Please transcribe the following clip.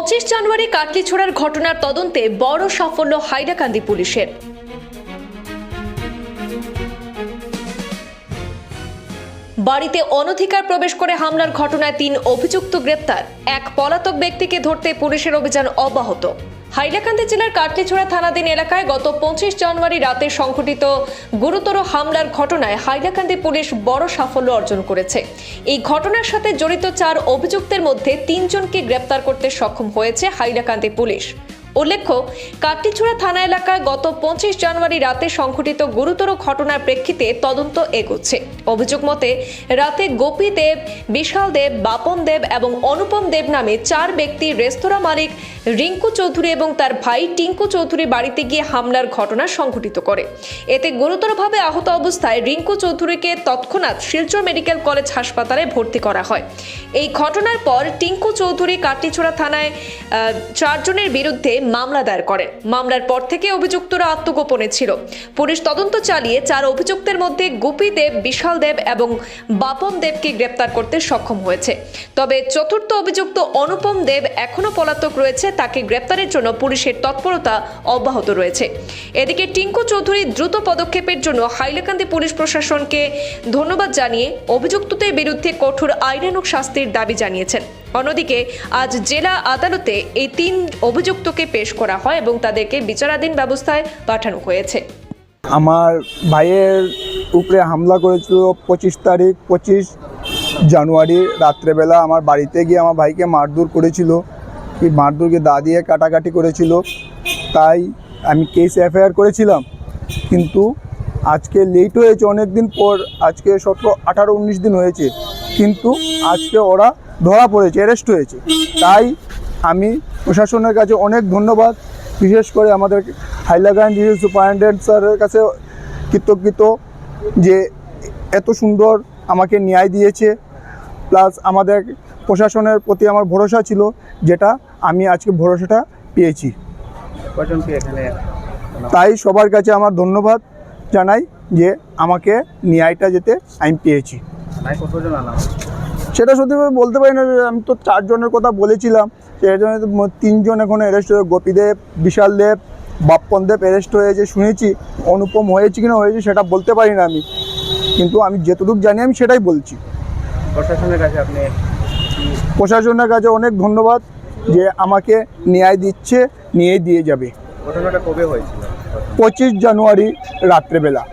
25 জানুয়ারি কাটলিছোড়ার ঘটনার তদন্তে বড় সাফল্য হাইলাকান্দি পুলিশের। বাড়িতে অনধিকার প্রবেশ করে হামলার ঘটনায় 3 অভিযুক্ত গ্রেপ্তার। এক পলাতক ব্যক্তিকে ধরতে পুলিশের অভিযান অব্যাহত। হাইলাকান্দি জেলার কাটলিছোড়া থানাধীন এলাকায় গত 25 জানুয়ারি রাতে সংঘটিত গুরুতর হামলার ঘটনায় হাইলাকান্দি পুলিশ বড় সাফল্য অর্জন করেছে। এই ঘটনার সাথে জড়িত 4 অভিযুক্তের মধ্যে 3 জনকে গ্রেপ্তার করতে সক্ষম হয়েছে হাইলাকান্দি পুলিশ। উল্লেখ্য, কাটলিছোড়া থানা এলাকায় গত 25 জানুয়ারি রাতে সংঘটিত গুরুতর ঘটনার প্রেক্ষিতে তদন্ত এগোচ্ছে। অভিযোগ মতে রাতে গোপী দেব, বিশাল দেব, বাপন দেব এবং অনুপম দেব নামে 4 ব্যক্তি রেস্তোরাঁ মালিক রিঙ্কু চৌধুরী এবং তার ভাই টিঙ্কু চৌধুরী বাড়িতে গিয়ে হামলার ঘটনা সংঘটিত করে। এতে গুরুতরভাবে আহত অবস্থায় রিঙ্কু চৌধুরীকে তৎক্ষণাৎ শিলচর মেডিকেল কলেজ হাসপাতালে ভর্তি করা হয়। এই ঘটনার পর টিঙ্কু চৌধুরী কাটলিছোড়া থানায় 4 জনের বিরুদ্ধে মামলা দায়ের করেন। মামলার পর থেকে অভিযুক্তরা আত্মগোপনে ছিল। পুলিশ তদন্ত চালিয়ে 4 অভিযুক্তের মধ্যে গোপী দেব, বিশাল দেব এবং বাপন দেবকে গ্রেপ্তার করতে সক্ষম হয়েছে। তবে চতুর্থ অভিযুক্ত অনুপম দেব এখনো পলাতক রয়েছে। তাকে গ্রেপ্তারের জন্য পুলিশের তৎপরতা অব্যাহত রয়েছে। এদিকে টিঙ্কু চৌধুরী দ্রুত পদক্ষেপের জন্য হাইলাকান্দি পুলিশ প্রশাসনকে ধন্যবাদ জানিয়ে অভিযুক্তদের বিরুদ্ধে কঠোর আইনানুগ শাস্তির দাবি জানিয়েছেন। অন্যদিকে আজ জেলা আদালতে এই 3 অভিযুক্তকে পেশ করা হয় এবং তাদেরকে বিচারাধীন ব্যবস্থায় পাঠানো হয়েছে। আমার ভাইয়ের উপরে হামলা করেছিল 25 জানুয়ারি রাত্রেবেলা। আমার বাড়িতে গিয়ে আমার ভাইকে মারধর করেছিল, কি মারধরকে দা দিয়ে কাটাকাটি করেছিল। তাই আমি কেস এফআইআর করেছিলাম, কিন্তু আজকে লেট হয়েছে অনেক দিন পর। আজকে 17, 18, 19 দিন হয়েছে, কিন্তু আজকে ওরা ধরা পড়েছে, অ্যারেস্ট হয়েছে। তাই আমি প্রশাসনের কাছে অনেক ধন্যবাদ, বিশেষ করে আমাদের হাইলাকান্দি সুপারিনটেন্ডেন্ট স্যারের কাছে কৃতজ্ঞ যে এত সুন্দর আমাকে ন্যায় দিয়েছে। প্লাস আমাদের প্রশাসনের প্রতি আমার ভরসা ছিল, যেটা আমি আজকে ভরসাটা পেয়েছি। তাই সবার কাছে আমার ধন্যবাদ জানাই যে আমাকে ন্যায়টা যেতে আমি পেয়েছি। সেটা সত্যি বলতে পারি না, আমি তো 4 জনের কথা বলেছিলাম। সেই জন্য 3 জন এখন অ্যারেস্ট হয়ে, গোপীদেব, বিশাল দেব, বাপ্পন দেব অ্যারেস্ট হয়েছে শুনেছি। অনুপম হয়েছে কিনা হয়েছে সেটা বলতে পারি না আমি, কিন্তু আমি যেটুকু জানি আমি সেটাই বলছি। প্রশাসনের কাছে অনেক ধন্যবাদ যে আমাকে ন্যায় দিচ্ছে, নিয়ে দিয়ে যাবে। ঘটনাটা কবে হয়েছিল? 25 জানুয়ারি রাত্রেবেলা।